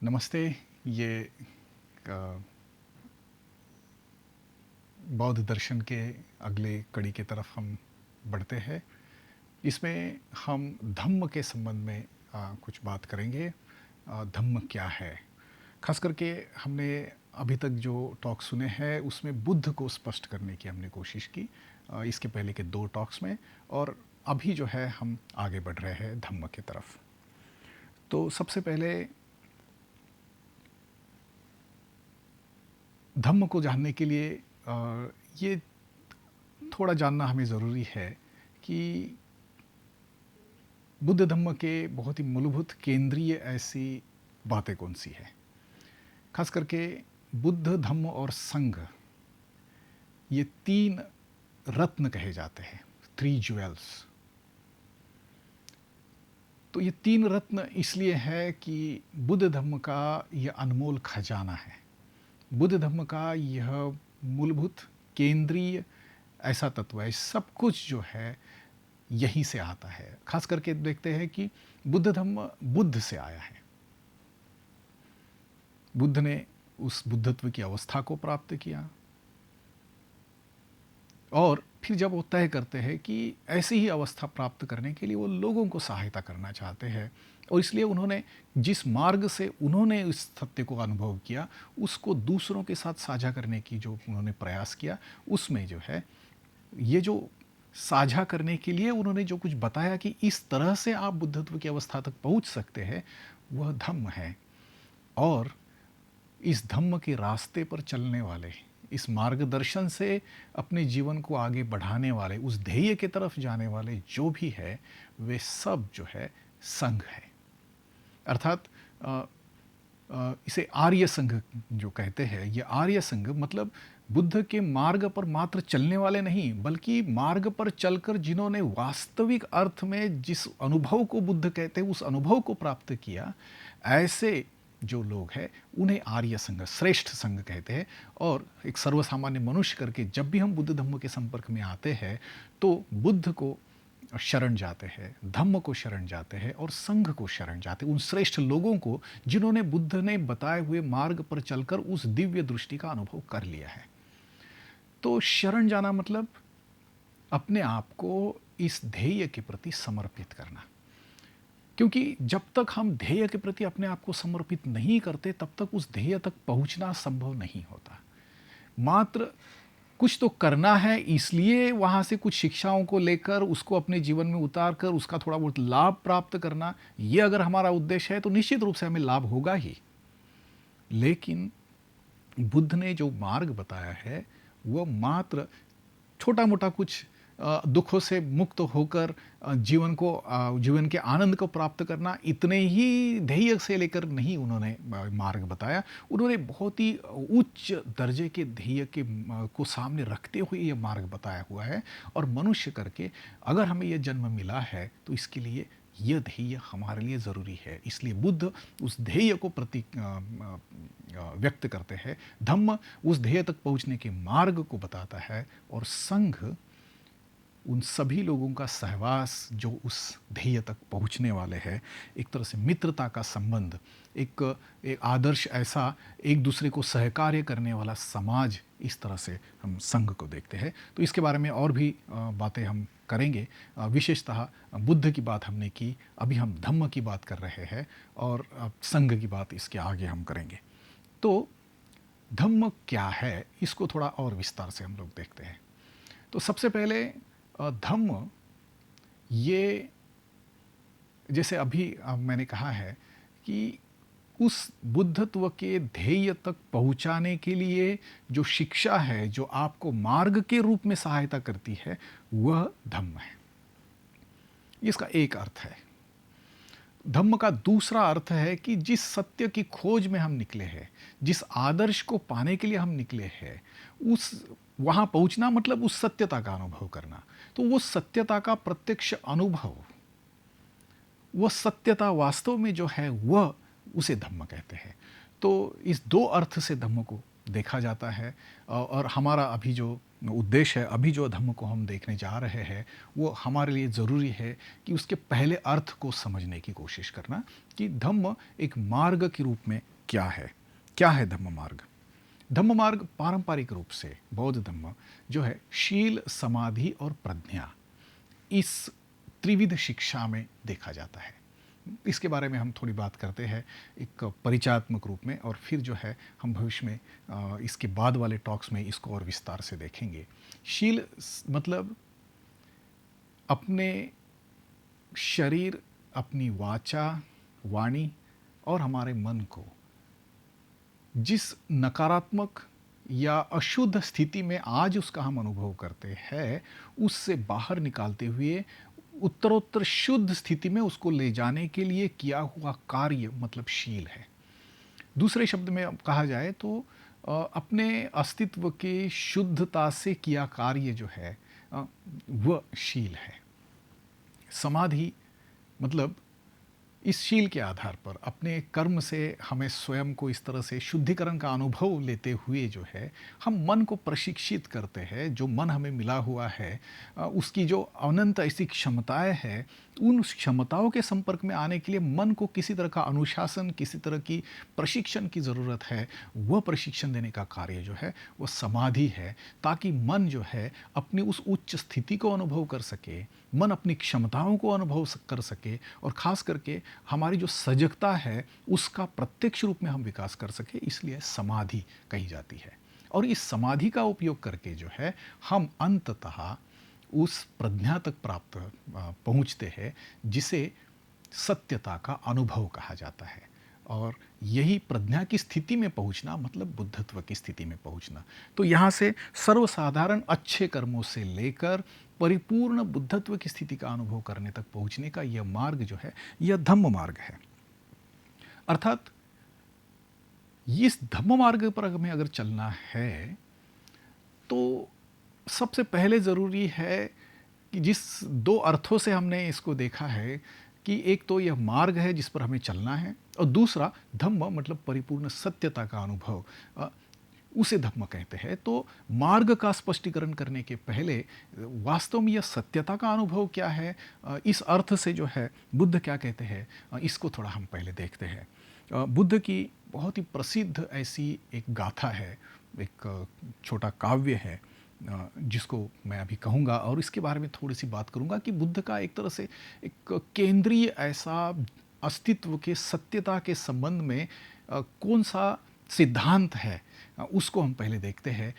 नमस्ते। ये अ, बौद्ध दर्शन के अगले कड़ी की तरफ हम बढ़ते हैं। इसमें हम धम्म के संबंध में कुछ बात करेंगे। धम्म क्या है? खास करके हमने अभी तक जो टॉक सुने हैं उसमें बुद्ध को स्पष्ट करने की हमने कोशिश की, इसके पहले के 2 टॉक्स में। और अभी जो है हम आगे बढ़ रहे हैं धम्म की तरफ। तो सबसे पहले धम्म को जानने के लिए ये थोड़ा जानना हमें ज़रूरी है कि बुद्ध धम्म के बहुत ही मूलभूत केंद्रीय ऐसी बातें कौन सी है। खास करके बुद्ध धम्म और संघ, ये 3 रत्न कहे जाते हैं, 3 ज्वेल्स। तो ये 3 रत्न इसलिए है कि बुद्ध धम्म का यह अनमोल खजाना है। बुद्ध धम्म का यह मूलभूत केंद्रीय ऐसा तत्व है, सब कुछ जो है यहीं से आता है। खास करके देखते हैं कि बुद्ध धम्म बुद्ध से आया है। बुद्ध ने उस बुद्धत्व की अवस्था को प्राप्त किया और फिर जब वो तय करते हैं कि ऐसी ही अवस्था प्राप्त करने के लिए वो लोगों को सहायता करना चाहते हैं, और इसलिए उन्होंने जिस मार्ग से उन्होंने इस सत्य को अनुभव किया उसको दूसरों के साथ साझा करने की जो उन्होंने प्रयास किया, उसमें जो है ये जो साझा करने के लिए उन्होंने जो कुछ बताया कि इस तरह से आप बुद्धत्व की अवस्था तक पहुंच सकते हैं, वह धम्म है। और इस धम्म के रास्ते पर चलने वाले, इस मार्गदर्शन से अपने जीवन को आगे बढ़ाने वाले, उस ध्येय की तरफ जाने वाले जो भी है, वे सब जो है संघ है। अर्थात इसे आर्य संघ जो कहते हैं, ये आर्य संघ मतलब बुद्ध के मार्ग पर मात्र चलने वाले नहीं, बल्कि मार्ग पर चलकर जिन्होंने वास्तविक अर्थ में जिस अनुभव को बुद्ध कहते हैं उस अनुभव को प्राप्त किया, ऐसे जो लोग हैं उन्हें आर्य संघ, श्रेष्ठ संघ कहते हैं। और एक सर्वसामान्य मनुष्य करके जब भी हम बुद्ध धम्म के संपर्क में आते हैं तो बुद्ध को शरण जाते हैं, धम्म को शरण जाते हैं और संघ को शरण जाते हैं, उन श्रेष्ठ लोगों को जिन्होंने बुद्ध ने बताए हुए मार्ग पर चलकर उस दिव्य दृष्टि का अनुभव कर लिया है। तो शरण जाना मतलब अपने आप को इस ध्येय के प्रति समर्पित करना, क्योंकि जब तक हम ध्येय के प्रति अपने आप को समर्पित नहीं करते तब तक उस ध्येय तक पहुंचना संभव नहीं होता। मात्र कुछ तो करना है, इसलिए वहाँ से कुछ शिक्षाओं को लेकर उसको अपने जीवन में उतार कर उसका थोड़ा बहुत लाभ प्राप्त करना, ये अगर हमारा उद्देश्य है तो निश्चित रूप से हमें लाभ होगा ही। लेकिन बुद्ध ने जो मार्ग बताया है वह मात्र छोटा मोटा कुछ दुखों से मुक्त होकर जीवन के आनंद को प्राप्त करना, इतने ही ध्येय से लेकर नहीं उन्होंने मार्ग बताया। उन्होंने बहुत ही उच्च दर्जे के ध्येय के को सामने रखते हुए ये मार्ग बताया हुआ है। और मनुष्य करके अगर हमें यह जन्म मिला है तो इसके लिए यह ध्येय हमारे लिए ज़रूरी है। इसलिए बुद्ध उस ध्येय को व्यक्त करते हैं, धम्म उस ध्येय तक पहुंचने के मार्ग को बताता है, और संघ उन सभी लोगों का सहवास जो उस ध्येय तक पहुंचने वाले हैं। एक तरह से मित्रता का संबंध, एक आदर्श ऐसा एक दूसरे को सहकार्य करने वाला समाज, इस तरह से हम संघ को देखते हैं। तो इसके बारे में और भी बातें हम करेंगे। विशेषतः बुद्ध की बात हमने की, अभी हम धम्म की बात कर रहे हैं और संघ की बात इसके आगे हम करेंगे। तो धम्म क्या है, इसको थोड़ा और विस्तार से हम लोग देखते हैं। तो सबसे पहले धम्म, ये जैसे अभी मैंने कहा है कि उस बुद्धत्व के ध्येय तक पहुंचाने के लिए जो शिक्षा है, जो आपको मार्ग के रूप में सहायता करती है, वह धम्म है। इसका एक अर्थ है। धम्म का दूसरा अर्थ है कि जिस सत्य की खोज में हम निकले हैं, जिस आदर्श को पाने के लिए हम निकले हैं, उस वहाँ पहुँचना मतलब उस सत्यता का अनुभव करना। तो वो सत्यता का प्रत्यक्ष अनुभव, वह सत्यता वास्तव में जो है वह, उसे धम्म कहते हैं। तो इस 2 अर्थ से धम्म को देखा जाता है। और हमारा अभी जो उद्देश्य है, अभी जो धम्म को हम देखने जा रहे हैं, वो हमारे लिए ज़रूरी है कि उसके पहले अर्थ को समझने की कोशिश करना कि धम्म एक मार्ग के रूप में क्या है धम्म मार्ग। धम्म मार्ग पारंपरिक रूप से बौद्ध धम्म जो है शील, समाधि और प्रज्ञा, इस त्रिविध शिक्षा में देखा जाता है। इसके बारे में हम थोड़ी बात करते हैं एक परिचयात्मक रूप में, और फिर जो है हम भविष्य में इसके बाद वाले टॉक्स में इसको और विस्तार से देखेंगे। शील मतलब अपने शरीर, अपनी वाचा, वाणी और हमारे मन को जिस नकारात्मक या अशुद्ध स्थिति में आज उसका हम अनुभव करते हैं, उससे बाहर निकालते हुए उत्तरोत्तर शुद्ध स्थिति में उसको ले जाने के लिए किया हुआ कार्य मतलब शील है। दूसरे शब्द में अब कहा जाए तो अपने अस्तित्व के शुद्धता से किया कार्य जो है वह शील है। समाधि मतलब इस शील के आधार पर अपने कर्म से हमें स्वयं को इस तरह से शुद्धिकरण का अनुभव लेते हुए जो है हम मन को प्रशिक्षित करते हैं। जो मन हमें मिला हुआ है उसकी जो अनंत ऐसी क्षमताएं हैं, उन क्षमताओं के संपर्क में आने के लिए मन को किसी तरह का अनुशासन, किसी तरह की प्रशिक्षण की ज़रूरत है। वह प्रशिक्षण देने का कार्य जो है वो समाधि है, ताकि मन जो है अपनी उस उच्च स्थिति को अनुभव कर सके, मन अपनी क्षमताओं को अनुभव कर सके, और ख़ास करके हमारी जो सजगता है उसका प्रत्यक्ष रूप में हम विकास कर सके। इसलिए समाधि कही जाती है। और इस समाधि का उपयोग करके जो है हम अंततः उस प्रज्ञा तक पहुंचते हैं जिसे सत्यता का अनुभव कहा जाता है। और यही प्रज्ञा की स्थिति में पहुंचना मतलब बुद्धत्व की स्थिति में पहुंचना। तो यहाँ से सर्वसाधारण अच्छे कर्मों से लेकर परिपूर्ण बुद्धत्व की स्थिति का अनुभव करने तक पहुंचने का यह मार्ग जो है यह धम्म मार्ग है। अर्थात इस धम्म मार्ग पर हमें अगर चलना है तो सबसे पहले ज़रूरी है कि जिस दो अर्थों से हमने इसको देखा है कि एक तो यह मार्ग है जिस पर हमें चलना है, और दूसरा धम्म मतलब परिपूर्ण सत्यता का अनुभव, उसे धम्म कहते हैं। तो मार्ग का स्पष्टीकरण करने के पहले वास्तव में यह सत्यता का अनुभव क्या है, इस अर्थ से जो है बुद्ध क्या कहते हैं, इसको थोड़ा हम पहले देखते हैं। बुद्ध की बहुत ही प्रसिद्ध ऐसी एक गाथा है, एक छोटा काव्य है जिसको मैं अभी कहूँगा, और इसके बारे में थोड़ी सी बात करूँगा कि बुद्ध का एक तरह से एक केंद्रीय ऐसा अस्तित्व के सत्यता के संबंध में कौन सा सिद्धांत है, उसको हम पहले देखते हैं।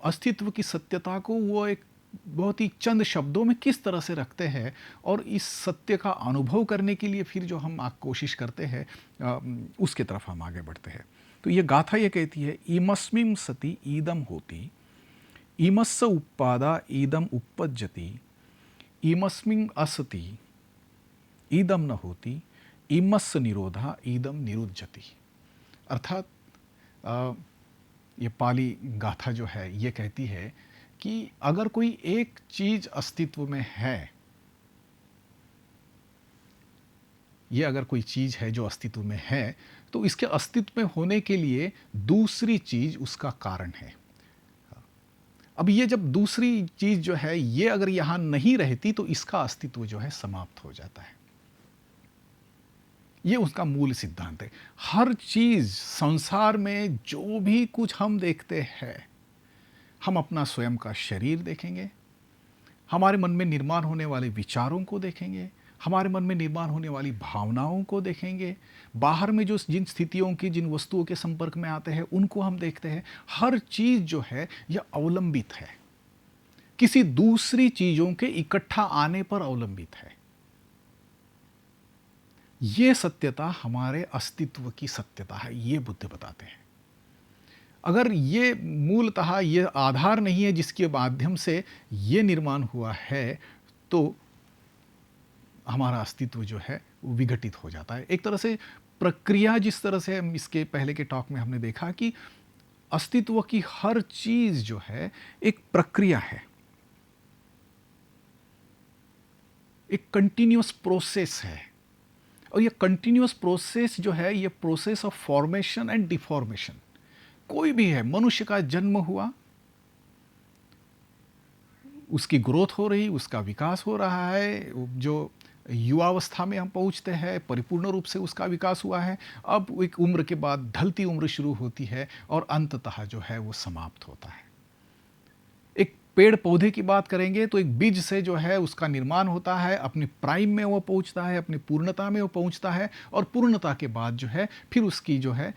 अस्तित्व की सत्यता को वो एक बहुत ही चंद शब्दों में किस तरह से रखते हैं, और इस सत्य का अनुभव करने के लिए फिर जो हम कोशिश करते हैं उसके तरफ हम आगे बढ़ते हैं। तो ये गाथा ये कहती है, इमस्मिं सति ईदम होती, इमस्स उपादा ईदम उपपज्यति, इमस्मिं असति ईदम न होती, इमस्स निरोधा ईदम निरुज्यति। अर्थात ये पाली गाथा जो है ये कहती है कि अगर कोई एक चीज अस्तित्व में है, ये अगर कोई चीज है जो अस्तित्व में है, तो इसके अस्तित्व में होने के लिए दूसरी चीज उसका कारण है। अब ये जब दूसरी चीज जो है ये अगर यहां नहीं रहती तो इसका अस्तित्व जो है समाप्त हो जाता है। ये उसका मूल सिद्धांत है। हर चीज संसार में जो भी कुछ हम देखते हैं, हम अपना स्वयं का शरीर देखेंगे, हमारे मन में निर्माण होने वाले विचारों को देखेंगे, हमारे मन में निर्माण होने वाली भावनाओं को देखेंगे, बाहर में जो जिन स्थितियों की जिन वस्तुओं के संपर्क में आते हैं उनको हम देखते हैं। हर चीज जो है यह अवलंबित है, किसी दूसरी चीजों के इकट्ठा आने पर अवलंबित है। ये सत्यता हमारे अस्तित्व की सत्यता है, ये बुद्ध बताते हैं। अगर ये मूलतः ये आधार नहीं है जिसके माध्यम से ये निर्माण हुआ है, तो हमारा अस्तित्व जो है वो विघटित हो जाता है। एक तरह से प्रक्रिया, जिस तरह से हम इसके पहले के टॉक में हमने देखा कि अस्तित्व की हर चीज जो है एक प्रक्रिया है, एक कंटिन्यूअस प्रोसेस है। और ये कंटिन्यूअस प्रोसेस जो है ये process of formation and deformation. कोई भी है, मनुष्य का जन्म हुआ, उसकी ग्रोथ हो रही, उसका विकास हो रहा है, जो युवावस्था में हम पहुँचते हैं, परिपूर्ण रूप से उसका विकास हुआ है। अब एक उम्र के बाद ढलती उम्र शुरू होती है और अंततः जो है वो समाप्त होता है। एक पेड़ पौधे की बात करेंगे तो एक बीज से जो है उसका निर्माण होता है, अपनी प्राइम में वो पहुंचता है, अपनी पूर्णता में वो पहुंचता है और पूर्णता के बाद जो है फिर उसकी जो है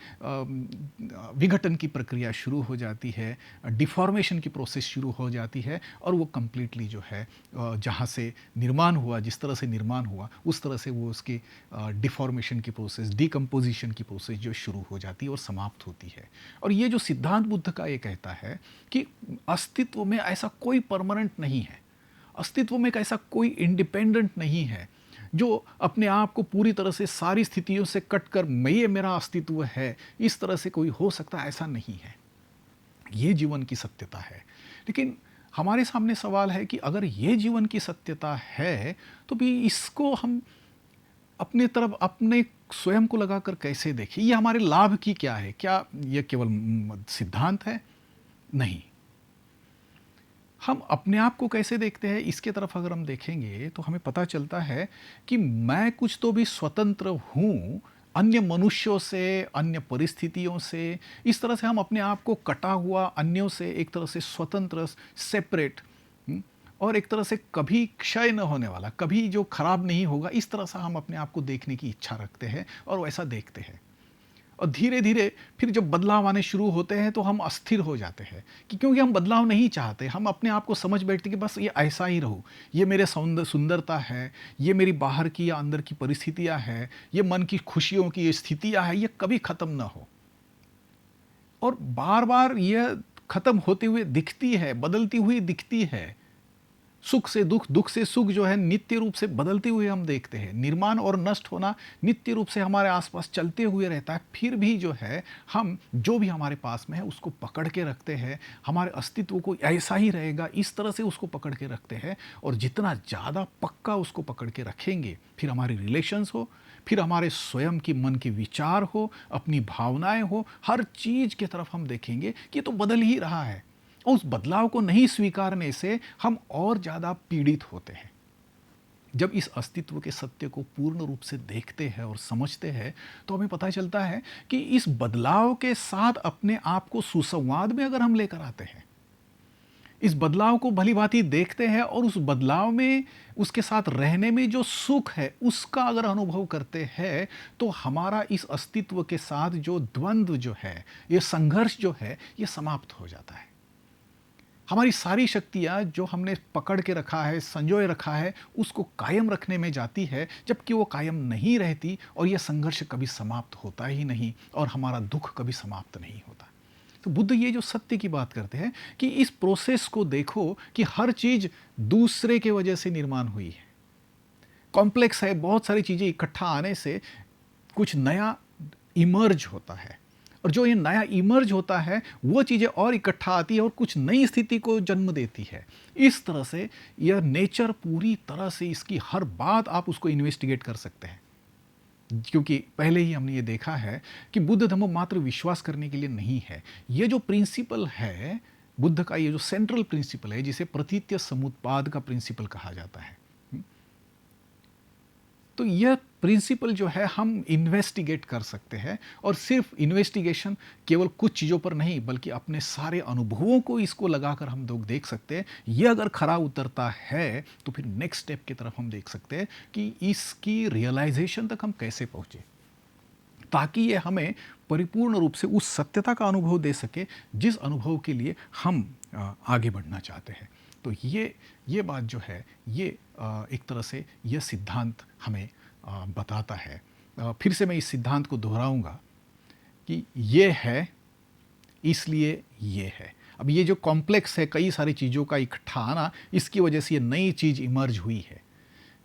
विघटन की प्रक्रिया शुरू हो जाती है, डिफॉर्मेशन की प्रोसेस शुरू हो जाती है और वो कंप्लीटली जो है जहाँ से निर्माण हुआ, जिस तरह से निर्माण हुआ उस तरह से वो उसकी डिफॉर्मेशन की प्रोसेस, डिकम्पोजिशन की प्रोसेस जो शुरू हो जाती है और समाप्त होती है। और ये जो सिद्धांत बुद्ध का ये कहता है कि अस्तित्व में ऐसा कोई परमानेंट नहीं है, अस्तित्व में एक ऐसा कोई इंडिपेंडेंट नहीं है जो अपने आप को पूरी तरह से सारी स्थितियों से कटकर मैं ये मेरा अस्तित्व है इस तरह से कोई हो सकता, ऐसा नहीं है। ये जीवन की सत्यता है। लेकिन हमारे सामने सवाल है कि अगर ये जीवन की सत्यता है तो भी इसको हम अपने तरफ अपने स्वयं को लगाकर कैसे देखें? ये हमारे लाभ की क्या है? क्या ये केवल सिद्धांत है? नहीं। हम अपने आप को कैसे देखते हैं इसके तरफ अगर हम देखेंगे तो हमें पता चलता है कि मैं कुछ तो भी स्वतंत्र हूँ अन्य मनुष्यों से, अन्य परिस्थितियों से। इस तरह से हम अपने आप को कटा हुआ, अन्यों से एक तरह से स्वतंत्र, सेपरेट, और एक तरह से कभी क्षय न होने वाला, कभी जो खराब नहीं होगा, इस तरह से हम अपने आप को देखने की इच्छा रखते हैं और वैसा देखते हैं। और धीरे धीरे फिर जब बदलाव आने शुरू होते हैं तो हम अस्थिर हो जाते हैं कि क्योंकि हम बदलाव नहीं चाहते, हम अपने आप को समझ बैठते कि बस ये ऐसा ही रहूँ, ये मेरे सुंदरता है, ये मेरी बाहर की या अंदर की परिस्थितियाँ हैं, ये मन की खुशियों की ये स्थितियाँ हैं, ये कभी ख़त्म ना हो। और बार बार ये ख़त्म होते हुए दिखती है, बदलती हुई दिखती है। सुख से दुख, दुख से सुख जो है नित्य रूप से बदलते हुए हम देखते हैं। निर्माण और नष्ट होना नित्य रूप से हमारे आसपास चलते हुए रहता है। फिर भी जो है हम जो भी हमारे पास में है उसको पकड़ के रखते हैं, हमारे अस्तित्व को ऐसा ही रहेगा इस तरह से उसको पकड़ के रखते हैं। और जितना ज़्यादा पक्का उसको पकड़ के रखेंगे, फिर हमारे रिलेशंस हो, फिर हमारे स्वयं की मन के विचार हो, अपनी भावनाएं हो, हर चीज़ की तरफ हम देखेंगे कि ये तो बदल ही रहा है। उस बदलाव को नहीं स्वीकारने से हम और ज़्यादा पीड़ित होते हैं। जब इस अस्तित्व के सत्य को पूर्ण रूप से देखते हैं और समझते हैं तो हमें पता चलता है कि इस बदलाव के साथ अपने आप को सुसंवाद में अगर हम लेकर आते हैं, इस बदलाव को भलीभांति देखते हैं और उस बदलाव में उसके साथ रहने में जो सुख है उसका अगर अनुभव करते हैं तो हमारा इस अस्तित्व के साथ जो द्वंद्व जो है, ये संघर्ष जो है, ये समाप्त हो जाता है। हमारी सारी शक्तियाँ जो हमने पकड़ के रखा है, संजोए रखा है, उसको कायम रखने में जाती है, जबकि वो कायम नहीं रहती और ये संघर्ष कभी समाप्त होता ही नहीं और हमारा दुख कभी समाप्त नहीं होता। तो बुद्ध ये जो सत्य की बात करते हैं कि इस प्रोसेस को देखो कि हर चीज़ दूसरे के वजह से निर्माण हुई है, कॉम्प्लेक्स है, बहुत सारी चीज़ें इकट्ठा आने से कुछ नया इमर्ज होता है और जो ये नया इमर्ज होता है वो चीज़ें और इकट्ठा आती है और कुछ नई स्थिति को जन्म देती है। इस तरह से यह नेचर पूरी तरह से, इसकी हर बात आप उसको इन्वेस्टिगेट कर सकते हैं, क्योंकि पहले ही हमने ये देखा है कि बुद्ध धर्म मात्र विश्वास करने के लिए नहीं है। ये जो प्रिंसिपल है बुद्ध का, ये जो सेंट्रल प्रिंसिपल है जिसे प्रतीत्य समुत्पाद का प्रिंसिपल कहा जाता है, तो यह प्रिंसिपल जो है हम इन्वेस्टिगेट कर सकते हैं। और सिर्फ इन्वेस्टिगेशन केवल कुछ चीज़ों पर नहीं बल्कि अपने सारे अनुभवों को इसको लगाकर हम लोग देख सकते हैं। यह अगर खरा उतरता है तो फिर नेक्स्ट स्टेप की तरफ हम देख सकते हैं कि इसकी रियलाइजेशन तक हम कैसे पहुँचे, ताकि ये हमें परिपूर्ण रूप से उस सत्यता का अनुभव दे सके जिस अनुभव के लिए हम आगे बढ़ना चाहते हैं। तो ये बात जो है ये एक तरह से यह सिद्धांत हमें बताता है। फिर से मैं इस सिद्धांत को दोहराऊंगा कि ये है इसलिए ये है। अब ये जो कॉम्प्लेक्स है, कई सारी चीज़ों का इकट्ठा आना, इसकी वजह से ये नई चीज़ इमर्ज हुई है।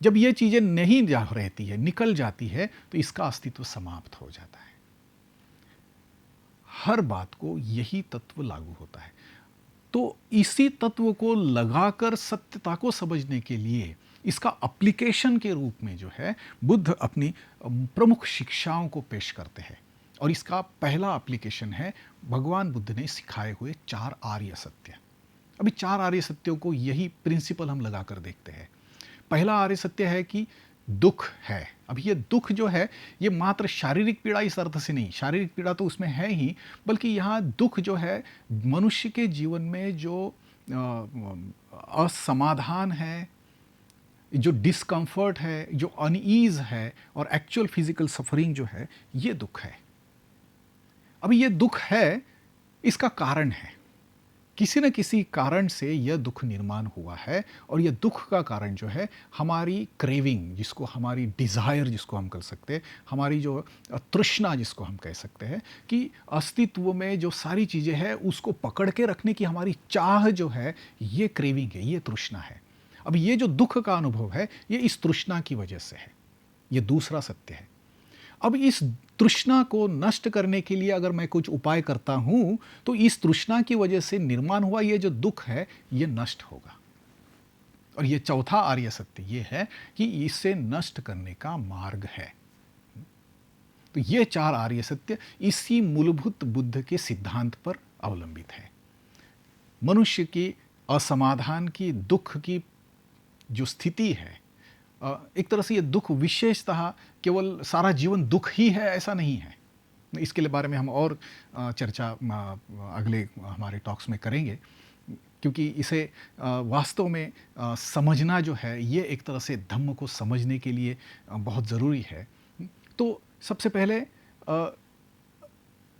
जब ये चीज़ें नहीं जा रहती है, निकल जाती है, तो इसका अस्तित्व समाप्त हो जाता है। हर बात को यही तत्व लागू होता है। तो इसी तत्व को लगाकर सत्यता को समझने के लिए इसका एप्लीकेशन के रूप में जो है बुद्ध अपनी प्रमुख शिक्षाओं को पेश करते हैं। और इसका पहला एप्लीकेशन है भगवान बुद्ध ने सिखाए हुए 4 आर्य सत्य। अभी 4 आर्य सत्यों को यही प्रिंसिपल हम लगाकर देखते हैं। पहला आर्य सत्य है कि दुख है। अब ये दुख जो है, ये मात्र शारीरिक पीड़ा इस अर्थ से नहीं, शारीरिक पीड़ा तो उसमें है ही, बल्कि यहाँ दुख जो है मनुष्य के जीवन में जो असमाधान है, जो डिस्कम्फर्ट है, जो अनईज है और एक्चुअल फिजिकल सफरिंग जो है, ये दुख है। अभी ये दुख है, इसका कारण है, किसी न किसी कारण से यह दुख निर्माण हुआ है। और यह दुख का कारण जो है हमारी क्रेविंग, जिसको हमारी डिज़ायर जिसको हम कर सकते हैं, हमारी जो तृष्णा जिसको हम कह सकते हैं, कि अस्तित्व में जो सारी चीज़ें हैं उसको पकड़ के रखने की हमारी चाह जो है, ये क्रेविंग है, ये तृष्णा है। अब ये जो दुख का अनुभव है, ये इस तृष्णा की वजह से है। ये दूसरा सत्य है। अब इस तृष्णा को नष्ट करने के लिए अगर मैं कुछ उपाय करता हूं, तो इस तृष्णा की वजह से निर्माण हुआ ये जो दुख है, ये नष्ट होगा। और ये चौथा आर्य सत्य ये है कि इसे नष्ट करने का मार्ग है। तो ये 4 आर्य सत्य इसी मूलभूत बुद्ध के सिद्धांत पर अवलंबित है। मनुष्य की असमाधान की, दुख की जो स्थिति है, एक तरह से ये दुख विशेषतः केवल सारा जीवन दुख ही है ऐसा नहीं है। इसके लिए बारे में हम और चर्चा अगले हमारे टॉक्स में करेंगे, क्योंकि इसे वास्तव में समझना जो है, ये एक तरह से धम्म को समझने के लिए बहुत ज़रूरी है। तो सबसे पहले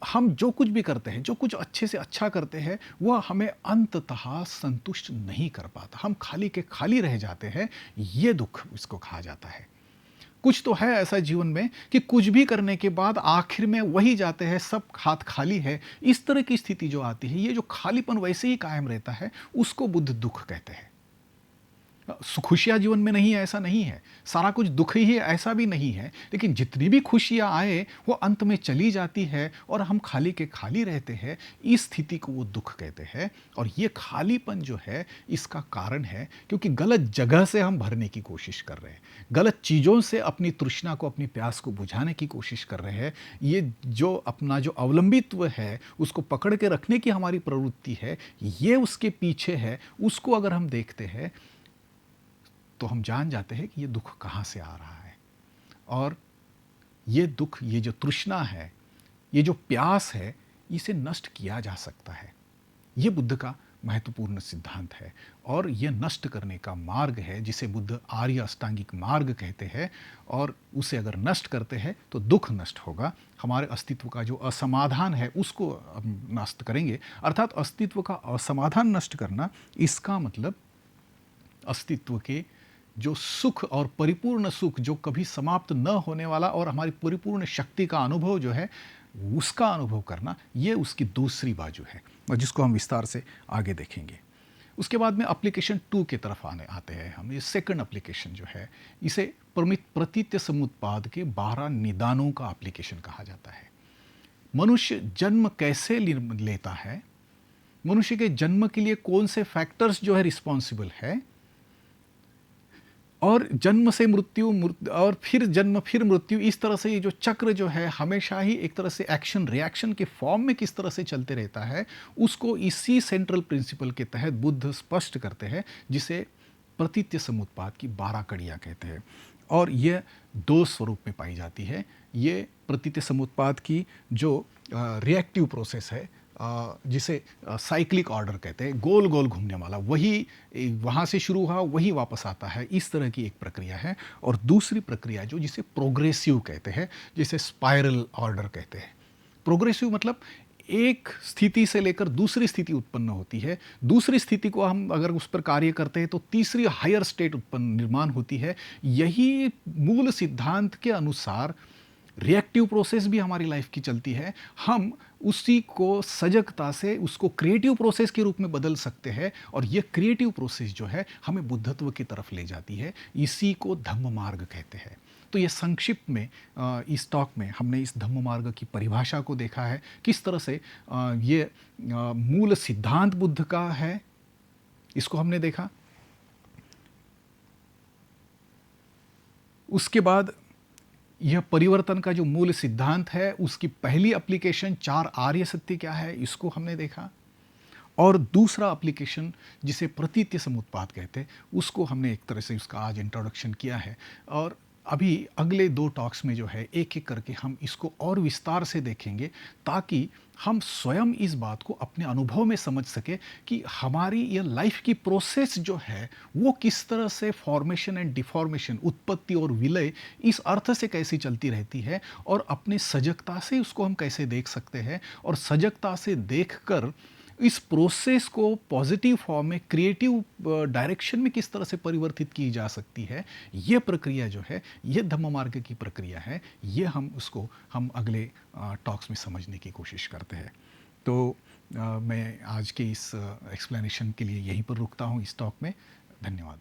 हम जो कुछ भी करते हैं, जो कुछ अच्छे से अच्छा करते हैं, वह हमें अंततः संतुष्ट नहीं कर पाता। हम खाली के खाली रह जाते हैं, ये दुख इसको कहा जाता है। कुछ तो है ऐसा जीवन में कि कुछ भी करने के बाद आखिर में वही जाते हैं, सब हाथ खाली है। इस तरह की स्थिति जो आती है, ये जो खालीपन वैसे ही कायम रहता है, उसको बुद्ध दुख कहते हैं। खुशियाँ जीवन में नहीं है ऐसा नहीं है, सारा कुछ दुख ही है ऐसा भी नहीं है, लेकिन जितनी भी खुशियाँ आए वो अंत में चली जाती है और हम खाली के खाली रहते हैं। इस स्थिति को वो दुख कहते हैं। और ये खालीपन जो है, इसका कारण है क्योंकि गलत जगह से हम भरने की कोशिश कर रहे हैं, गलत चीज़ों से अपनी तृष्णा को, अपनी प्यास को बुझाने की कोशिश कर रहे हैं। ये जो अपना जो अवलंबित्व है, उसको पकड़ के रखने की हमारी प्रवृत्ति है, ये उसके पीछे है। उसको अगर हम देखते हैं तो हम जान जाते हैं कि ये दुख कहाँ से आ रहा है। और ये दुख, ये जो तृष्णा है, ये जो प्यास है, इसे नष्ट किया जा सकता है। ये बुद्ध का महत्वपूर्ण सिद्धांत है और ये नष्ट करने का मार्ग है, जिसे बुद्ध आर्य अष्टांगिक मार्ग कहते हैं। और उसे अगर नष्ट करते हैं तो दुख नष्ट होगा। हमारे अस्तित्व का जो असमाधान है उसको नष्ट करेंगे। अर्थात अस्तित्व का असमाधान नष्ट करना, इसका मतलब अस्तित्व के जो सुख और परिपूर्ण सुख, जो कभी समाप्त न होने वाला और हमारी परिपूर्ण शक्ति का अनुभव जो है, उसका अनुभव करना, ये उसकी दूसरी बाजू है, और जिसको हम विस्तार से आगे देखेंगे। उसके बाद में एप्लीकेशन 2 की तरफ आते हैं हम। ये सेकंड एप्लीकेशन जो है, इसे प्रतीत्य समुत्पाद के 12 निदानों का एप्लीकेशन कहा जाता है। मनुष्य जन्म कैसे लेता है, मनुष्य के जन्म के लिए कौन से फैक्टर्स जो है रिस्पॉन्सिबल है, और जन्म से मृत्यु, और फिर जन्म फिर मृत्यु, इस तरह से ये जो चक्र जो है हमेशा ही एक तरह से एक्शन रिएक्शन के फॉर्म में किस तरह से चलते रहता है, उसको इसी सेंट्रल प्रिंसिपल के तहत बुद्ध स्पष्ट करते हैं, जिसे प्रतीत्य समुत्पाद की 12 कड़ियाँ कहते हैं। और ये 2 स्वरूप में पाई जाती है। ये प्रतीत्य समुत्पाद की जो रिएक्टिव प्रोसेस है, जिसे साइक्लिक ऑर्डर कहते हैं, गोल गोल घूमने वाला, वही वहाँ से शुरू हुआ वही वापस आता है, इस तरह की एक प्रक्रिया है। और दूसरी प्रक्रिया जो जिसे प्रोग्रेसिव कहते हैं, जिसे स्पाइरल ऑर्डर कहते हैं। प्रोग्रेसिव मतलब एक स्थिति से लेकर दूसरी स्थिति उत्पन्न होती है, दूसरी स्थिति को हम अगर उस पर कार्य करते हैं तो तीसरी हायर स्टेट उत्पन्न निर्माण होती है। यही मूल सिद्धांत के अनुसार रिएक्टिव प्रोसेस भी हमारी लाइफ की चलती है। हम उसी को सजगता से उसको क्रिएटिव प्रोसेस के रूप में बदल सकते हैं, और ये क्रिएटिव प्रोसेस जो है हमें बुद्धत्व की तरफ ले जाती है। इसी को धम्म मार्ग कहते हैं। तो ये संक्षिप्त में इस टॉक में हमने इस धम्म मार्ग की परिभाषा को देखा है, किस तरह से ये मूल सिद्धांत बुद्ध का है, इसको हमने देखा। उसके बाद यह परिवर्तन का जो मूल सिद्धांत है, उसकी पहली एप्लीकेशन 4 आर्य सत्य क्या है, इसको हमने देखा। और दूसरा एप्लीकेशन जिसे प्रतीत्य समुत्पाद कहते हैं, उसको हमने एक तरह से उसका आज इंट्रोडक्शन किया है। और अभी अगले 2 टॉक्स में जो है एक-एक करके हम इसको और विस्तार से देखेंगे, ताकि हम स्वयं इस बात को अपने अनुभव में समझ सकें कि हमारी ये लाइफ की प्रोसेस जो है वो किस तरह से फॉर्मेशन एंड डिफॉर्मेशन, उत्पत्ति और विलय इस अर्थ से कैसी चलती रहती है, और अपने सजगता से उसको हम कैसे देख सकते हैं, और सजगता से देखकर इस प्रोसेस को पॉजिटिव फॉर्म में क्रिएटिव डायरेक्शन में किस तरह से परिवर्तित की जा सकती है। ये प्रक्रिया जो है, ये धम्म मार्ग की प्रक्रिया है। ये हम अगले टॉक्स में समझने की कोशिश करते हैं। तो मैं आज के इस एक्सप्लेनेशन के लिए यहीं पर रुकता हूँ इस टॉक में। धन्यवाद।